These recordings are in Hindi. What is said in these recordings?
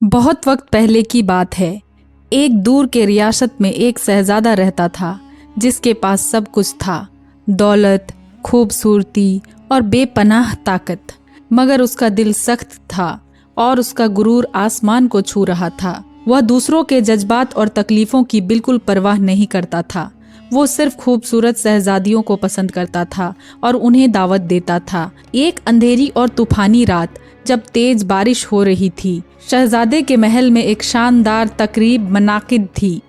बहुत वक्त पहले की बात है। एक दूर के रियासत में एक शहजादा रहता था जिसके पास सब कुछ था, दौलत, खूबसूरती और बेपनाह ताकत। मगर उसका दिल सख्त था और उसका गुरूर आसमान को छू रहा था। वह दूसरों के जज्बात और तकलीफों की बिल्कुल परवाह नहीं करता था। वो सिर्फ खूबसूरत शहजादियों को पसंद करता था और उन्हें दावत देता था। एक अंधेरी और तूफानी रात जब तेज बारिश हो रही थी, शहजादे के महल में एक शानदार तकरीब मनाकिद थी।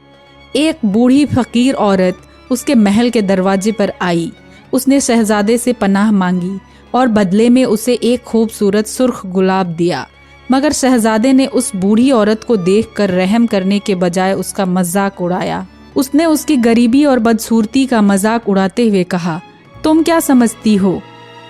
एक बूढ़ी फकीर औरत उसके महल के दरवाजे पर आई। उसने शहजादे से पनाह मांगी और बदले में उसे एक खूबसूरत सुर्ख गुलाब दिया। मगर शहजादे ने उस बूढ़ी औरत को देखकर रहम करने के बजाय उसका मजाक उड़ाया। उसने उसकी गरीबी और बदसूरती का मजाक उड़ाते हुए कहा, तुम क्या समझती हो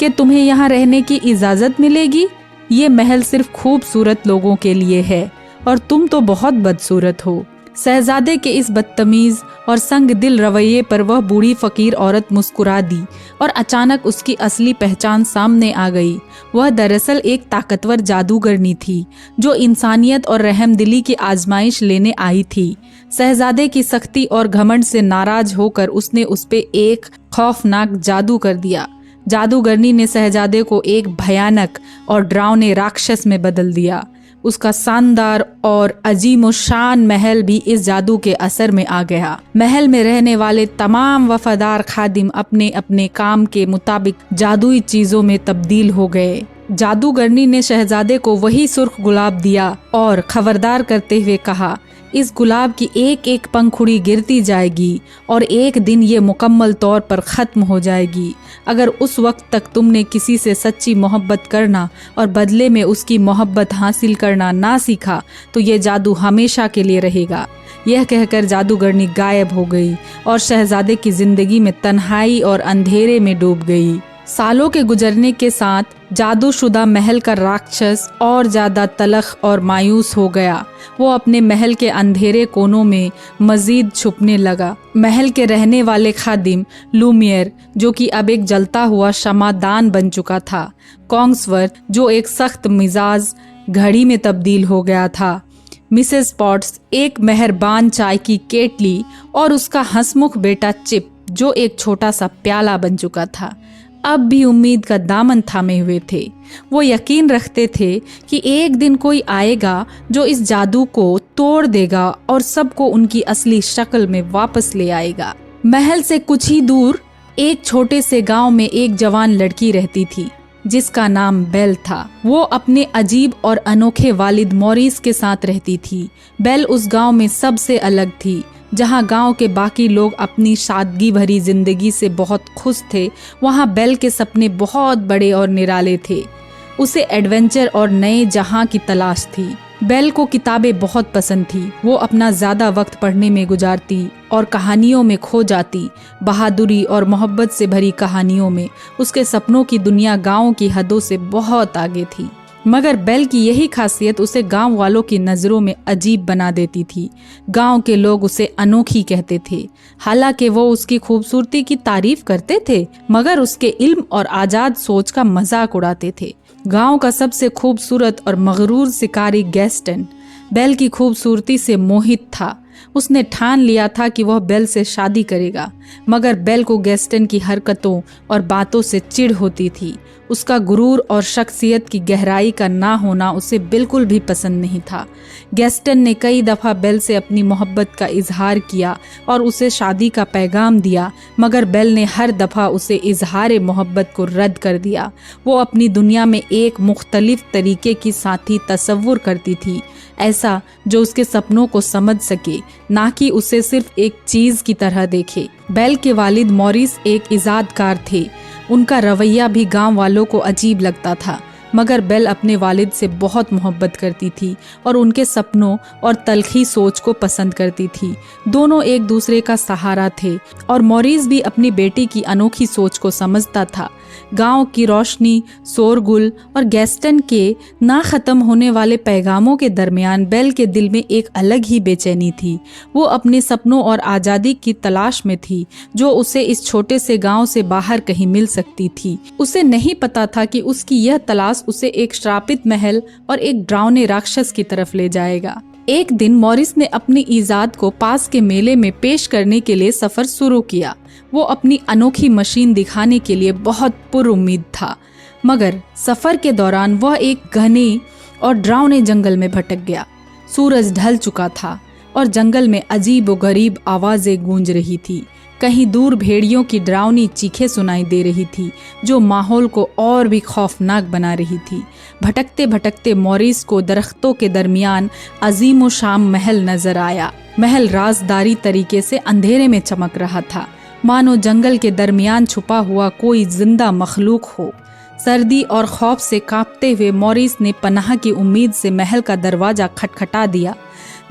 कि तुम्हें यहाँ रहने की इजाज़त मिलेगी? ये महल सिर्फ खूबसूरत लोगों के लिए है और तुम तो बहुत बदसूरत हो। शहजादे के इस बदतमीज और संग दिल रवैये पर वह बूढ़ी फकीर औरत मुस्कुरा दी और अचानक उसकी असली पहचान सामने आ गई। वह दरअसल एक ताकतवर जादूगरनी थी जो इंसानियत और रहमदिली की आजमाइश लेने आई थी। शहजादे की सख्ती और घमंड से नाराज होकर उसने उस पे एक खौफनाक जादू कर दिया। जादूगरनी ने शहजादे को एक भयानक और डरावने राक्षस में बदल दिया। उसका शानदार और अजीमोशान महल भी इस जादू के असर में आ गया। महल में रहने वाले तमाम वफादार खादिम अपने अपने काम के मुताबिक जादुई चीजों में तब्दील हो गए। जादूगरनी ने शहजादे को वही सुर्ख गुलाब दिया और खबरदार करते हुए कहा, इस गुलाब की एक एक पंखुड़ी गिरती जाएगी और एक दिन ये मुकम्मल तौर पर ख़त्म हो जाएगी। अगर उस वक्त तक तुमने किसी से सच्ची मोहब्बत करना और बदले में उसकी मोहब्बत हासिल करना ना सीखा तो ये जादू हमेशा के लिए रहेगा। यह कहकर जादूगरनी गायब हो गई और शहजादे की जिंदगी में तन्हाई और अंधेरे में डूब गई। सालों के गुजरने के साथ जादूशुदा महल का राक्षस और ज्यादा तलख और मायूस हो गया। वो अपने महल के अंधेरे कोनों में मजीद छुपने लगा। महल के रहने वाले खादिम लूमियर, जो कि अब एक जलता हुआ शमादान बन चुका था, कॉन्ग्सवर्थ, जो एक सख्त मिजाज घड़ी में तब्दील हो गया था, मिसेस पॉट्स, एक मेहरबान चाय की केटली, और उसका हंसमुख बेटा चिप, जो एक छोटा सा प्याला बन चुका था, अब भी उम्मीद का दामन थामे हुए थे। वो यकीन रखते थे कि एक दिन कोई आएगा जो इस जादू को तोड़ देगा और सबको उनकी असली शक्ल में वापस ले आएगा। महल से कुछ ही दूर एक छोटे से गांव में एक जवान लड़की रहती थी जिसका नाम बेल था। वो अपने अजीब और अनोखे वालिद मॉरिस के साथ रहती थी। बेल उस गांव में सबसे अलग थी। जहाँ गांव के बाकी लोग अपनी सादगी भरी जिंदगी से बहुत खुश थे, वहाँ बेल के सपने बहुत बड़े और निराले थे। उसे एडवेंचर और नए जहां की तलाश थी। बेल को किताबें बहुत पसंद थी। वो अपना ज़्यादा वक्त पढ़ने में गुजारती और कहानियों में खो जाती। बहादुरी और मोहब्बत से भरी कहानियों में उसके सपनों की दुनिया गाँव की हदों से बहुत आगे थी। मगर बेल की यही खासियत उसे गांव वालों की नज़रों में अजीब बना देती थी। गांव के लोग उसे अनोखी कहते थे। हालांकि वो उसकी खूबसूरती की तारीफ करते थे, मगर उसके इल्म और आज़ाद सोच का मजाक उड़ाते थे। गांव का सबसे खूबसूरत और मगरूर शिकारी गैस्टन बेल की खूबसूरती से मोहित था। उसने ठान लिया था कि वह बेल से शादी करेगा, मगर बेल को गैस्टन की हरकतों और बातों से चिढ़ होती थी। उसका गुरूर और शख्सियत की गहराई का ना होना उसे बिल्कुल भी पसंद नहीं था। गैस्टन ने कई दफ़ा बेल से अपनी मोहब्बत का इजहार किया और उसे शादी का पैगाम दिया, मगर बेल ने हर दफ़ा उसे इजहार मोहब्बत को रद्द कर दिया। वो अपनी दुनिया में एक मुख्तलिफ तरीके की साथी तसव्वुर करती थी, ऐसा जो उसके सपनों को समझ सके, ना कि उसे सिर्फ एक चीज़ की तरह देखे। बेल के वालिद मॉरिस एक इजादकार थे। उनका रवैया भी गांव वालों को अजीब लगता था, मगर बेल अपने वालिद से बहुत मोहब्बत करती थी और उनके सपनों और तल्खी सोच को पसंद करती थी। दोनों एक दूसरे का सहारा थे और मॉरिस भी अपनी बेटी की अनोखी सोच को समझता था। गांव की रोशनी, शोरगुल और गैस्टन के ना खत्म होने वाले पैगामों के दरमियान बेल के दिल में एक अलग ही बेचैनी थी। वो अपने सपनों और आज़ादी की तलाश में थी जो उसे इस छोटे से गांव से बाहर कहीं मिल सकती थी। उसे नहीं पता था कि उसकी यह तलाश उसे एक श्रापित महल और एक डरावने राक्षस की तरफ ले जाएगा। एक दिन मॉरिस ने अपनी ईजाद को पास के मेले में पेश करने के लिए सफर शुरू किया। वो अपनी अनोखी मशीन दिखाने के लिए बहुत पुरुम्मीद था, मगर सफर के दौरान वह एक घने और डरावने जंगल में भटक गया। सूरज ढल चुका था और जंगल में अजीब व गरीब आवाजें गूंज रही थी। कहीं दूर भेड़ियों की डरावनी चीखें सुनाई दे रही थी जो माहौल को और भी खौफनाक बना रही थी। भटकते भटकते मॉरिस को दरख्तों के दरमियान अजीम व शाम महल नजर आया। महल राजदारी तरीके से अंधेरे में चमक रहा था, मानो जंगल के दरमियान छुपा हुआ कोई जिंदा मखलूक हो। सर्दी और खौफ से कांपते हुए मॉरिस ने पनाह की उम्मीद से महल का दरवाजा खटखटा दिया।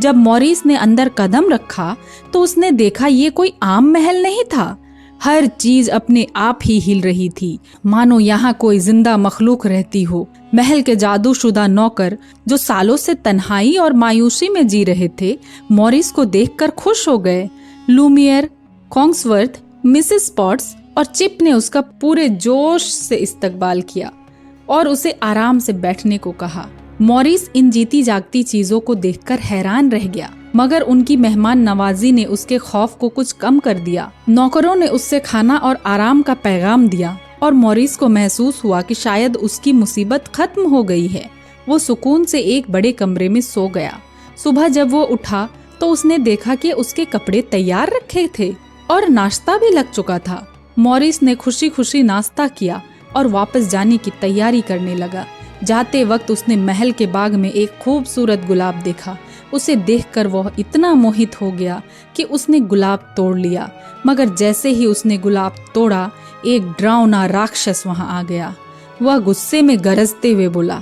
जब मॉरिस ने अंदर कदम रखा तो उसने देखा ये कोई आम महल नहीं था। हर चीज अपने आप ही हिल रही थी, मानो यहाँ कोई जिंदा मखलूक रहती हो। महल के जादूशुदा नौकर जो सालों से तन्हाई और मायूसी में जी रहे थे, मॉरिस को देखकर खुश हो गए। लूमियर, कॉन्ग्सवर्थ, मिसेस पॉट्स और चिप ने उसका पूरे जोश से इस्तकबाल किया और उसे आराम से बैठने को कहा। मॉरिस इन जीती जागती चीजों को देखकर हैरान रह गया, मगर उनकी मेहमान नवाजी ने उसके खौफ को कुछ कम कर दिया। नौकरों ने उससे खाना और आराम का पैगाम दिया और मॉरिस को महसूस हुआ कि शायद उसकी मुसीबत खत्म हो गई है। वो सुकून से एक बड़े कमरे में सो गया। सुबह जब वो उठा तो उसने देखा कि उसके कपड़े तैयार रखे थे और नाश्ता भी लग चुका था। मॉरिस ने खुशी खुशी नाश्ता किया और वापस जाने की तैयारी करने लगा। जाते वक्त उसने महल के बाग में एक खूबसूरत गुलाब देखा। उसे देखकर वह इतना मोहित हो गया कि उसने गुलाब तोड़ लिया, मगर जैसे ही उसने गुलाब तोड़ा, एक डरावना राक्षस वहां आ गया। वह गुस्से में गरजते हुए बोला,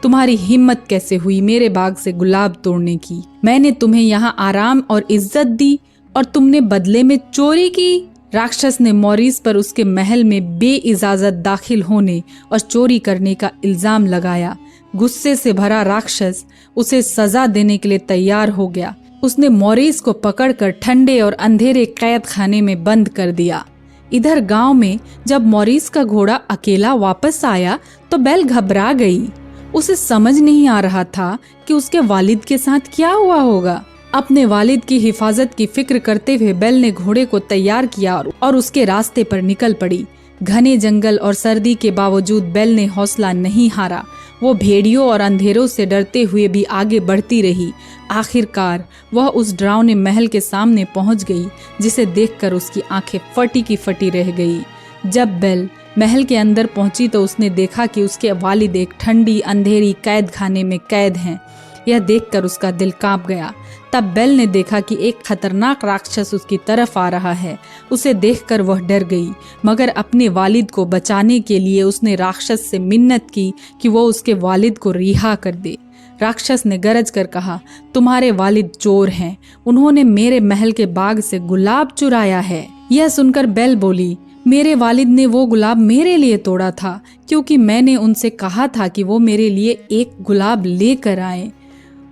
तुम्हारी हिम्मत कैसे हुई मेरे बाग से गुलाब तोड़ने की? मैंने तुम्हें यहाँ आराम और इज्जत दी और तुमने बदले में चोरी की। राक्षस ने मॉरिस पर उसके महल में बेइजाजत दाखिल होने और चोरी करने का इल्जाम लगाया। गुस्से से भरा राक्षस उसे सजा देने के लिए तैयार हो गया। उसने मॉरिस को पकड़कर ठंडे और अंधेरे कैद खाने में बंद कर दिया। इधर गांव में जब मॉरिस का घोड़ा अकेला वापस आया तो बेल घबरा गई। उसे समझ नहीं आ रहा था कि उसके वालिद के साथ क्या हुआ होगा। अपने वालिद की हिफाजत की फिक्र करते हुए बेल ने घोड़े को तैयार किया और उसके रास्ते पर निकल पड़ी। घने जंगल और सर्दी के बावजूद बेल ने हौसला नहीं हारा। वो भेड़ियों और अंधेरों से डरते हुए भी आगे बढ़ती रही। आखिरकार वह उस डरावने महल के सामने पहुंच गई, जिसे देखकर उसकी आंखें फटी की फटी रह गई। जब बेल महल के अंदर पहुंची तो उसने देखा कि उसके वालिद एक ठंडी अंधेरी कैद खाने में कैद हैं। यह देखकर उसका दिल कांप गया। तब बेल ने देखा कि एक खतरनाक राक्षस उसकी तरफ आ रहा है। उसे देखकर वह डर गई, मगर अपने वालिद को बचाने के लिए उसने राक्षस से मिन्नत की कि वो उसके वालिद को रिहा कर दे। राक्षस ने गरज कर कहा, तुम्हारे वालिद चोर हैं, उन्होंने मेरे महल के बाग से गुलाब चुराया है। यह सुनकर बेल बोली, मेरे वालिद ने वो गुलाब मेरे लिए तोड़ा था, क्योंकि मैंने उनसे कहा था कि वो मेरे लिए एक गुलाब लेकर आए।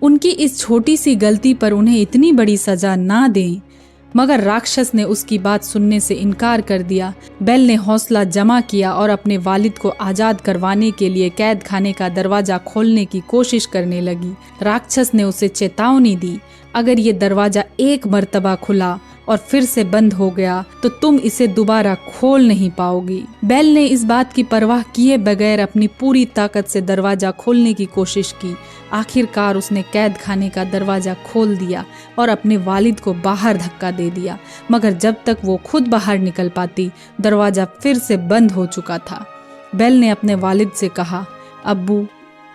उनकी इस छोटी सी गलती पर उन्हें इतनी बड़ी सजा ना दें। मगर राक्षस ने उसकी बात सुनने से इनकार कर दिया। बेल ने हौसला जमा किया और अपने वालिद को आज़ाद करवाने के लिए कैद खाने का दरवाज़ा खोलने की कोशिश करने लगी। राक्षस ने उसे चेतावनी दी, अगर ये दरवाज़ा एक मर्तबा खुला और फिर से बंद हो गया तो तुम इसे दोबारा खोल नहीं पाओगी। बेल ने इस बात की परवाह किए बगैर अपनी पूरी ताकत से दरवाज़ा खोलने की कोशिश की। आखिरकार उसने कैद खाने का दरवाज़ा खोल दिया और अपने वालिद को बाहर धक्का दे दिया, मगर जब तक वो खुद बाहर निकल पाती दरवाज़ा फिर से बंद हो चुका था। बेल ने अपने वालिद से कहा, अब्बू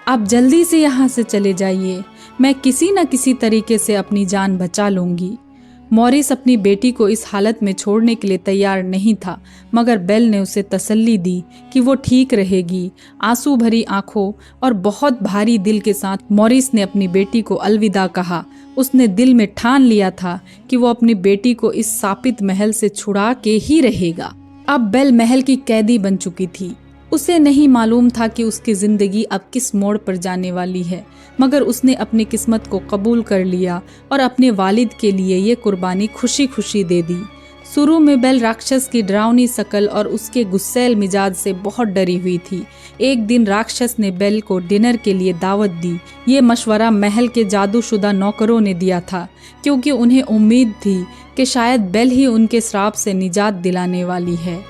आप जल्दी से यहाँ से चले जाइए, मैं किसी न किसी तरीके से अपनी जान बचा लूँगी। मॉरिस अपनी बेटी को इस हालत में छोड़ने के लिए तैयार नहीं था, मगर बेल ने उसे तसल्ली दी कि वो ठीक रहेगी। आंसू भरी आंखों और बहुत भारी दिल के साथ मॉरिस ने अपनी बेटी को अलविदा कहा। उसने दिल में ठान लिया था कि वो अपनी बेटी को इस शापित महल से छुड़ा के ही रहेगा। अब बेल महल की कैदी बन चुकी थी। उसे नहीं मालूम था कि उसकी जिंदगी अब किस मोड़ पर जाने वाली है, मगर उसने अपनी किस्मत को कबूल कर लिया और अपने वालिद के लिए ये कुर्बानी खुशी खुशी दे दी। शुरू में बेल राक्षस की डरावनी शकल और उसके गुस्सैल मिजाज से बहुत डरी हुई थी। एक दिन राक्षस ने बेल को डिनर के लिए दावत दी। ये मशवरा महल के जादूशुदा नौकरों ने दिया था, क्योंकि उन्हें उम्मीद थी कि शायद बेल ही उनके श्राप से निजात दिलाने वाली है।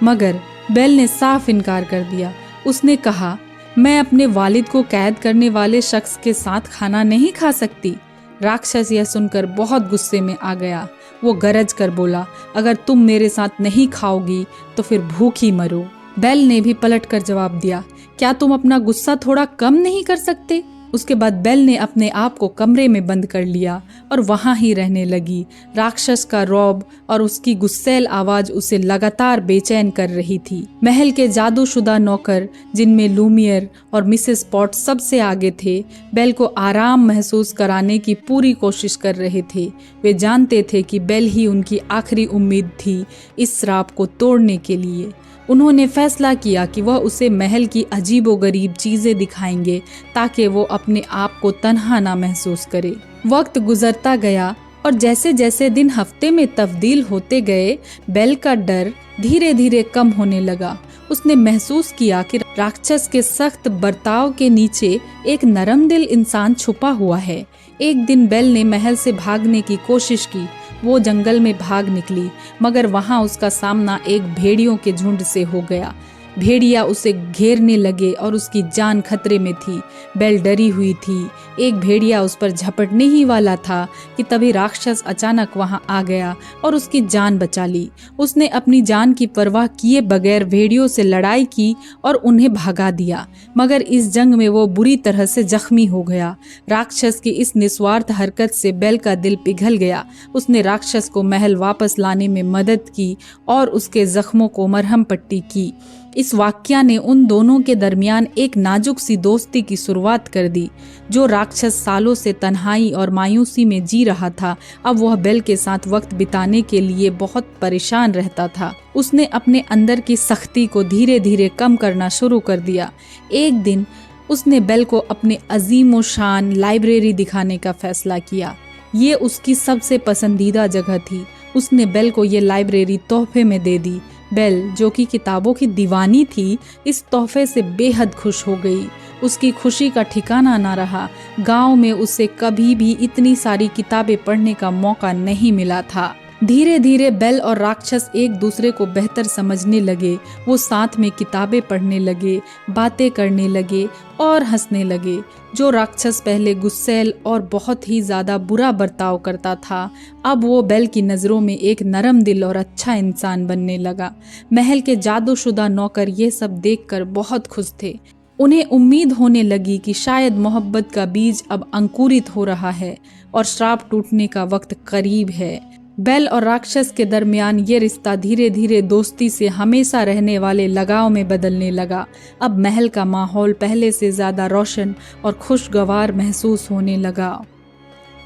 मगर बेल ने साफ इनकार कर दिया। उसने कहा, मैं अपने वालिद को कैद करने वाले शख्स के साथ खाना नहीं खा सकती। राक्षस यह सुनकर बहुत गुस्से में आ गया। वो गरज कर बोला, अगर तुम मेरे साथ नहीं खाओगी तो फिर भूखी मरो। बेल ने भी पलट कर जवाब दिया, क्या तुम अपना गुस्सा थोड़ा कम नहीं कर सकते? उसके बाद बेल ने अपने आप को कमरे में बंद कर लिया और वहां ही रहने लगी। राक्षस का रौब और उसकी गुस्सैल आवाज उसे लगातार बेचैन कर रही थी। महल के जादूशुदा नौकर, जिनमें लूमियर और मिसेस पॉट सबसे आगे थे, बेल को आराम महसूस कराने की पूरी कोशिश कर रहे थे। वे जानते थे कि बेल ही उनकी आखिरी उम्मीद थी इस श्राप को तोड़ने के लिए। उन्होंने फैसला किया कि वह उसे महल की अजीबोगरीब चीजें दिखाएंगे ताकि वो अपने आप को तन्हा ना महसूस करे। वक्त गुजरता गया और जैसे जैसे दिन हफ्ते में तब्दील होते गए, बेल का डर धीरे धीरे कम होने लगा। उसने महसूस किया कि राक्षस के सख्त बर्ताव के नीचे एक नरम दिल इंसान छुपा हुआ है। एक दिन बेल ने महल से भागने की कोशिश की। वो जंगल में भाग निकली, मगर वहां उसका सामना एक भेड़ियों के झुंड से हो गया। भेड़िया उसे घेरने लगे और उसकी जान खतरे में थी। बेल डरी हुई थी। एक भेड़िया उस पर झपटने ही वाला था कि तभी राक्षस अचानक वहां आ गया और उसकी जान बचा ली। उसने अपनी जान की परवाह किए बगैर भेड़ियों से लड़ाई की और उन्हें भगा दिया, मगर इस जंग में वो बुरी तरह से जख्मी हो गया। राक्षस की इस निस्वार्थ हरकत से बेल का दिल पिघल गया। उसने राक्षस को महल वापस लाने में मदद की और उसके जख्मों को मरहम पट्टी की। इस वाकया ने उन दोनों के दरमियान एक नाजुक सी दोस्ती की शुरुआत कर दी। जो राक्षस सालों से तन्हाई और मायूसी में जी रहा था, अब वह बेल के साथ वक्त बिताने के लिए बहुत परेशान रहता था। उसने अपने अंदर की सख्ती को धीरे धीरे कम करना शुरू कर दिया। एक दिन उसने बेल को अपने अजीम शान लाइब्रेरी दिखाने का फैसला किया। ये उसकी सबसे पसंदीदा जगह थी। उसने बेल को ये लाइब्रेरी तोहफे में दे दी। बेल, जो कि किताबों की दीवानी थी, इस तोहफे से बेहद खुश हो गई। उसकी खुशी का ठिकाना ना रहा। गांव में उसे कभी भी इतनी सारी किताबें पढ़ने का मौका नहीं मिला था। धीरे धीरे बेल और राक्षस एक दूसरे को बेहतर समझने लगे। वो साथ में किताबें पढ़ने लगे, बातें करने लगे और हंसने लगे। जो राक्षस पहले गुस्सैल और बहुत ही ज्यादा बुरा बर्ताव करता था, अब वो बेल की नज़रों में एक नरम दिल और अच्छा इंसान बनने लगा। महल के जादूशुदा नौकर ये सब देखकर बहुत खुश थे। उन्हें उम्मीद होने लगी कि शायद मोहब्बत का बीज अब अंकुरित हो रहा है और श्राप टूटने का वक्त करीब है। बेल और राक्षस के दरमियान ये रिश्ता धीरे धीरे दोस्ती से हमेशा रहने वाले लगाव में बदलने लगा। अब महल का माहौल पहले से ज्यादा रोशन और खुशगवार महसूस होने लगा।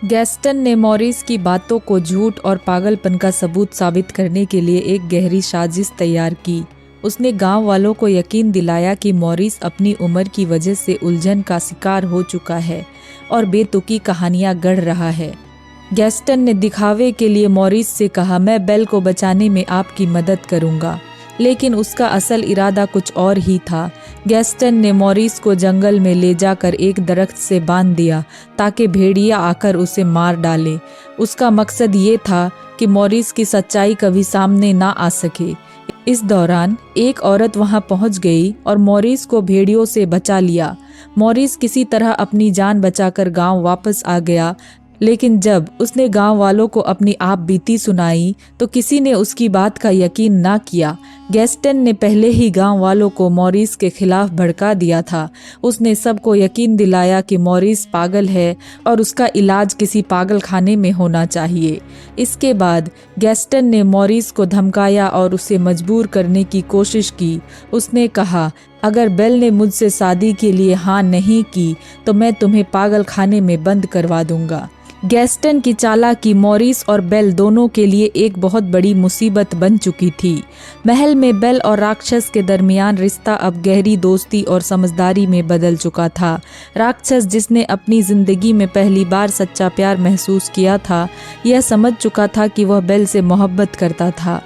गैस्टन ने मॉरिस की बातों को झूठ और पागलपन का सबूत साबित करने के लिए एक गहरी साजिश तैयार की। उसने गांव वालों को यकीन दिलाया कि मॉरिस अपनी उम्र की वजह से उलझन का शिकार हो चुका है और बेतुकी कहानियां गढ़ रहा है। गैस्टन ने दिखावे के लिए मॉरिस से कहा, मैं बेल को बचाने में आपकी मदद करूंगा, लेकिन उसका असल इरादा कुछ और ही था। गैस्टन ने मॉरिस को जंगल में ले जाकर एक दरख्त से बांध दिया ताकि भेड़िया आकर उसे मार डाले। उसका मकसद ये था कि मॉरिस की सच्चाई कभी सामने ना आ सके। इस दौरान एक औरत वहां पहुंच गई और मॉरिस को भेड़ियों से बचा लिया। मॉरिस किसी तरह अपनी जान बचाकर गांव वापस आ गया, लेकिन जब उसने गांव वालों को अपनी आप बीती सुनाई तो किसी ने उसकी बात का यकीन ना किया। गैस्टन ने पहले ही गांव वालों को मॉरिस के खिलाफ भड़का दिया था। उसने सबको यकीन दिलाया कि मॉरिस पागल है और उसका इलाज किसी पागल खाने में होना चाहिए। इसके बाद गैस्टन ने मॉरिस को धमकाया और उसे मजबूर करने की कोशिश की। उसने कहा, अगर बेल ने मुझसे शादी के लिए हाँ नहीं की तो मैं तुम्हें पागल खाने में बंद करवा दूंगा। गैस्टन की चालाकी मॉरिस और बेल दोनों के लिए एक बहुत बड़ी मुसीबत बन चुकी थी। महल में बेल और राक्षस के दरमियान रिश्ता अब गहरी दोस्ती और समझदारी में बदल चुका था। राक्षस, जिसने अपनी जिंदगी में पहली बार सच्चा प्यार महसूस किया था, यह समझ चुका था कि वह बेल से मोहब्बत करता था।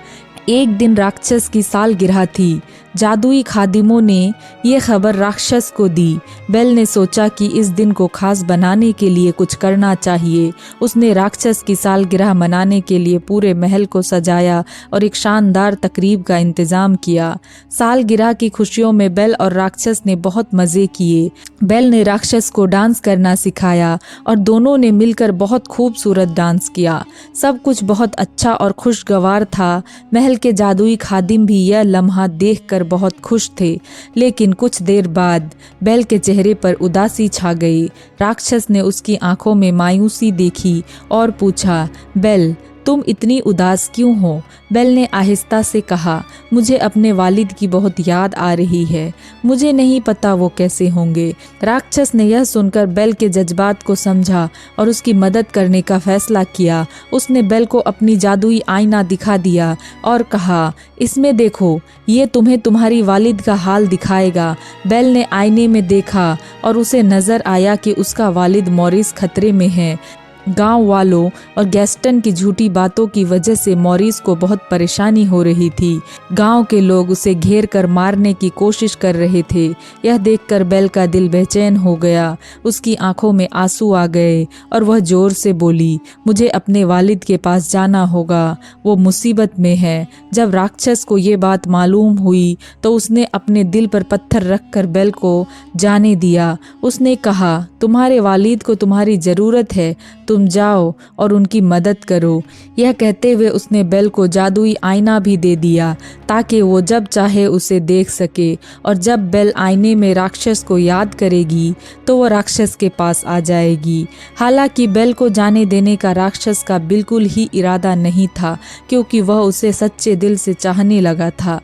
एक दिन राक्षस की सालगिरह थी। जादुई खादिमों ने यह खबर राक्षस को दी। बेल ने सोचा कि इस दिन को खास बनाने के लिए कुछ करना चाहिए। उसने राक्षस की सालगिरह मनाने के लिए पूरे महल को सजाया और एक शानदार तकरीब का इंतजाम किया। सालगिरह की खुशियों में बेल और राक्षस ने बहुत मज़े किए। बेल ने राक्षस को डांस करना सिखाया और दोनों ने मिलकर बहुत खूबसूरत डांस किया। सब कुछ बहुत अच्छा और खुशगवार था। महल के जादुई खादिम भी यह लम्हा देखकर बहुत खुश थे। लेकिन कुछ देर बाद बेल के चेहरे पर उदासी छा गई। राक्षस ने उसकी आंखों में मायूसी देखी और पूछा, बेल, तुम इतनी उदास क्यों हो? बेल ने आहिस्ता से कहा, मुझे अपने वालिद की बहुत याद आ रही है। मुझे नहीं पता वो कैसे होंगे। राक्षस ने यह सुनकर बेल के जज्बात को समझा और उसकी मदद करने का फैसला किया। उसने बेल को अपनी जादुई आईना दिखा दिया और कहा, इसमें देखो, ये तुम्हें तुम्हारी वालिद का हाल दिखाएगा। बेल ने आईने में देखा और उसे नजर आया कि उसका वालिद मॉरिस खतरे में है। गांव वालों और गैस्टन की झूठी बातों की वजह से मॉरिस को बहुत परेशानी हो रही थी। गांव के लोग उसे घेर कर मारने की कोशिश कर रहे थे। यह देखकर बेल का दिल बेचैन हो गया। उसकी आंखों में आंसू आ गए और वह जोर से बोली, मुझे अपने वालिद के पास जाना होगा, वो मुसीबत में है। जब राक्षस को ये बात मालूम हुई तो उसने अपने दिल पर पत्थर रखकर बेल को जाने दिया। उसने कहा, तुम्हारे वालिद को तुम्हारी ज़रूरत है, तुम जाओ और उनकी मदद करो। यह कहते हुए उसने बेल को जादुई आईना भी दे दिया ताकि वो जब चाहे उसे देख सके, और जब बेल आईने में राक्षस को याद करेगी तो वो राक्षस के पास आ जाएगी। हालांकि बेल को जाने देने का राक्षस का बिल्कुल ही इरादा नहीं था, क्योंकि वह उसे सच्चे दिल से चाहने लगा था।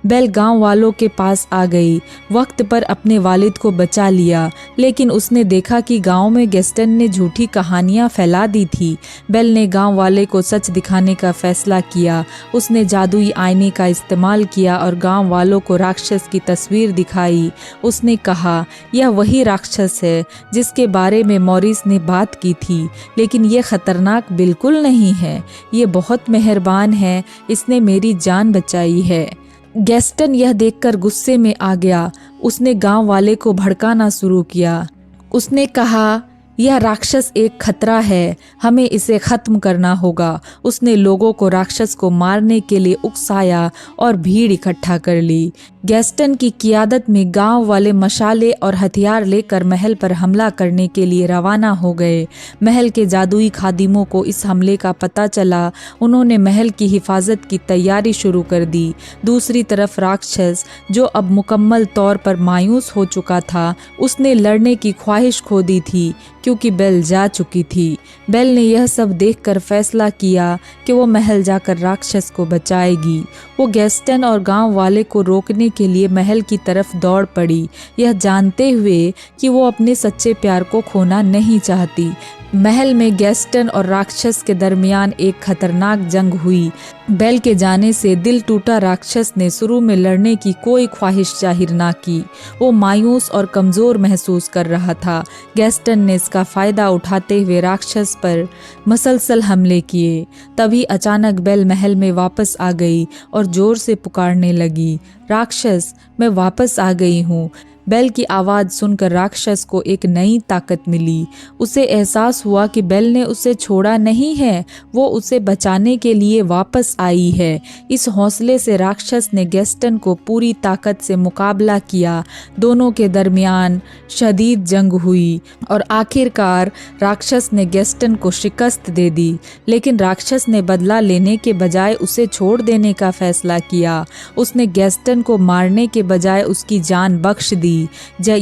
बेल गांव वालों के पास आ गई, वक्त पर अपने वालिद को बचा लिया, लेकिन उसने देखा कि गांव में गैस्टन ने झूठी कहानियां फैला दी थी। बेल ने गांव वाले को सच दिखाने का फैसला किया। उसने जादुई आईने का इस्तेमाल किया और गांव वालों को राक्षस की तस्वीर दिखाई। उसने कहा, यह वही राक्षस है जिसके बारे में मॉरिस ने बात की थी, लेकिन यह खतरनाक बिल्कुल नहीं है। ये बहुत मेहरबान है, इसने मेरी जान बचाई है। गैस्टन यह देखकर गुस्से में आ गया। उसने गांव वाले को भड़काना शुरू किया। उसने कहा, यह राक्षस एक खतरा है, हमें इसे खत्म करना होगा। उसने लोगों को राक्षस को मारने के लिए उकसाया और भीड़ इकट्ठा कर ली। गैस्टन की क़ियादत में गांव वाले मशाले और हथियार लेकर महल पर हमला करने के लिए रवाना हो गए। महल के जादुई खादिमों को इस हमले का पता चला। उन्होंने महल की हिफाजत की तैयारी शुरू कर दी। दूसरी तरफ राक्षस, जो अब मुकम्मल तौर पर मायूस हो चुका था, उसने लड़ने की ख्वाहिश खो दी थी क्योंकि बेल जा चुकी थी। बेल ने यह सब देखकर फैसला किया कि वो महल जाकर राक्षस को बचाएगी। वो गैस्टन और गांव वाले को रोकने के लिए महल की तरफ दौड़ पड़ी, यह जानते हुए कि वो अपने सच्चे प्यार को खोना नहीं चाहती। महल में गैस्टन और राक्षस के दरमियान एक खतरनाक जंग हुई। बेल के जाने से दिल टूटा राक्षस ने शुरू में लड़ने की कोई ख्वाहिश जाहिर ना की। वो मायूस और कमज़ोर महसूस कर रहा था। गैस्टन ने इसका फ़ायदा उठाते हुए राक्षस पर मसलसल हमले किए। तभी अचानक बेल महल में वापस आ गई और ज़ोर से पुकारने लगी, राक्षस, मैं वापस आ गई हूँ। बेल की आवाज़ सुनकर राक्षस को एक नई ताकत मिली। उसे एहसास हुआ कि बेल ने उसे छोड़ा नहीं है, वो उसे बचाने के लिए वापस आई है। इस हौसले से राक्षस ने गैस्टन को पूरी ताकत से मुकाबला किया। दोनों के दरमियान शदीद जंग हुई और आखिरकार राक्षस ने गैस्टन को शिकस्त दे दी। लेकिन राक्षस ने बदला लेने के बजाय उसे छोड़ देने का फैसला किया। उसने गैस्टन को मारने के बजाय उसकी जान बख्श दी। दी,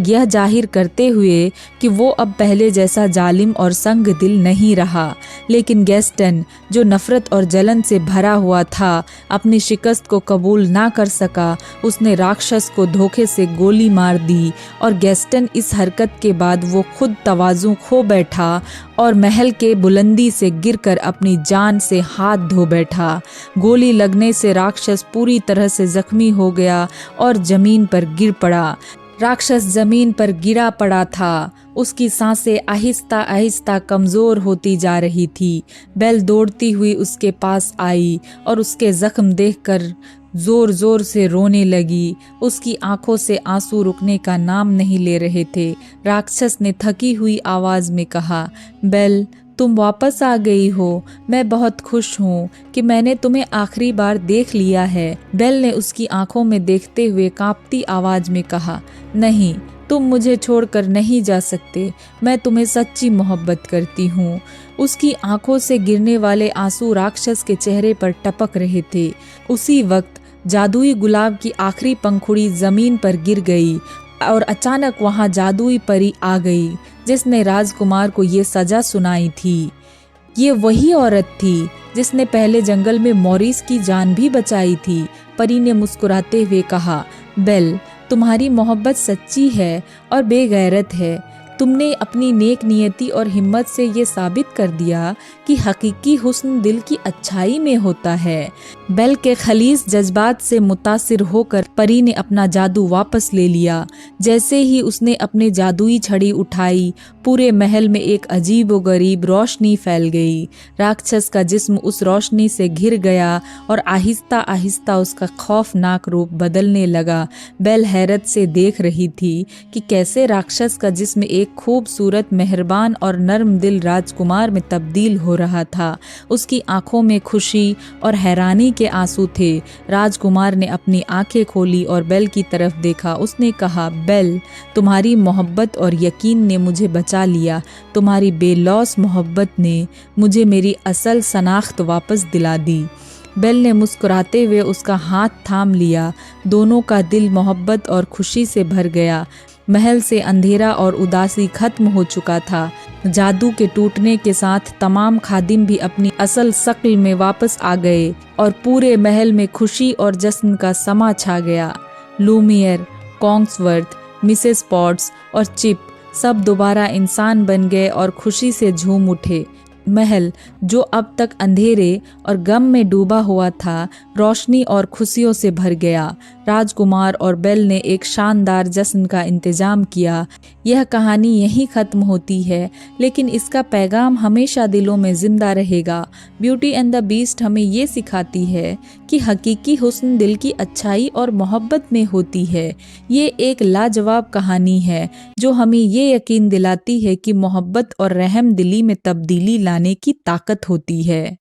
यह जाहिर करते हुए कि वो अब पहले जैसा जालिम और संग दिल नहीं रहा। लेकिन गैस्टन, जो नफरत और जलन से भरा हुआ था, अपनी शिकस्त को कबूल ना कर सका। उसने राक्षस को धोखे से गोली मार दी और गैस्टन इस हरकत के बाद वो खुद तवाज़ुन खो बैठा और महल के बुलंदी से गिरकर अपनी जान से हाथ धो बैठा। गोली लगने से राक्षस पूरी तरह से जख्मी हो गया और जमीन पर गिर पड़ा। राक्षस जमीन पर गिरा पड़ा था। उसकी सांसें आहिस्ता आहिस्ता कमज़ोर होती जा रही थी। बेल दौड़ती हुई उसके पास आई और उसके जख्म देखकर जोर जोर से रोने लगी। उसकी आंखों से आंसू रुकने का नाम नहीं ले रहे थे। राक्षस ने थकी हुई आवाज़ में कहा, बेल, तुम वापस आ गई हो। मैं बहुत खुश हूँ कि मैंने तुम्हें आखिरी बार देख लिया है। बेल ने उसकी आंखों में देखते हुए कांपती आवाज़ में कहा, नहीं, तुम मुझे छोड़कर नहीं जा सकते। मैं तुम्हें सच्ची मोहब्बत करती हूँ। उसकी आंखों से गिरने वाले आंसू राक्षस के चेहरे पर टपक रहे थे। उसी वक्त जादुई गुलाब की आखिरी पंखुड़ी जमीन पर गिर गई और अचानक वहां जादुई परी आ गई जिसने राजकुमार को ये सजा सुनाई थी। ये वही औरत थी जिसने पहले जंगल में मॉरिस की जान भी बचाई थी। परी ने मुस्कुराते हुए कहा, बेल, तुम्हारी मोहब्बत सच्ची है और बेगैरत है। तुमने अपनी नेक नियति और हिम्मत से ये साबित कर दिया कि हकीकी हुस्न दिल की अच्छाई में होता है। बेल के खलीस जज्बात से मुतासिर होकर परी ने अपना जादू वापस ले लिया। जैसे ही उसने अपने जादुई छड़ी उठाई, पूरे महल में एक अजीब व गरीब रोशनी फैल गई। राक्षस का जिस्म उस रोशनी से घिर गया और आहिस्ता आहिस्ता उसका खौफनाक रूप बदलने लगा। बेल हैरत से देख रही थी कि कैसे राक्षस का जिस्म एक खूबसूरत, मेहरबान और नर्म दिल राजकुमार में तब्दील हो रहा था। उसकी आंखों में खुशी और हैरानी के आंसू थे। राजकुमार ने अपनी आंखें खोली और बेल की तरफ देखा। उसने कहा, बेल, तुम्हारी मोहब्बत और यकीन ने मुझे बचा लिया। तुम्हारी बेलौस मोहब्बत ने मुझे मेरी असल शनाख्त वापस दिला दी। बेल ने मुस्कुराते हुए उसका हाथ थाम लिया। दोनों का दिल मोहब्बत और खुशी से भर गया। महल से अंधेरा और उदासी खत्म हो चुका था। जादू के टूटने के साथ तमाम खादिम भी अपनी असल शक्ल में वापस आ गए और पूरे महल में खुशी और जश्न का समा छा गया। लूमियर, कॉन्ग्सवर्थ, मिसेस पॉट्स और चिप सब दोबारा इंसान बन गए और खुशी से झूम उठे। महल, जो अब तक अंधेरे और गम में डूबा हुआ था, रोशनी और खुशियों से भर गया। राजकुमार और बेल ने एक शानदार जश्न का इंतजाम किया। यह कहानी यहीं ख़त्म होती है, लेकिन इसका पैगाम हमेशा दिलों में ज़िंदा रहेगा। ब्यूटी एंड द बीस्ट हमें ये सिखाती है कि हकीकी हुस्न दिल की अच्छाई और मोहब्बत में होती है। ये एक लाजवाब कहानी है जो हमें ये यकीन दिलाती है कि मोहब्बत और रहम दिली में तब्दीली लाने की ताकत होती है।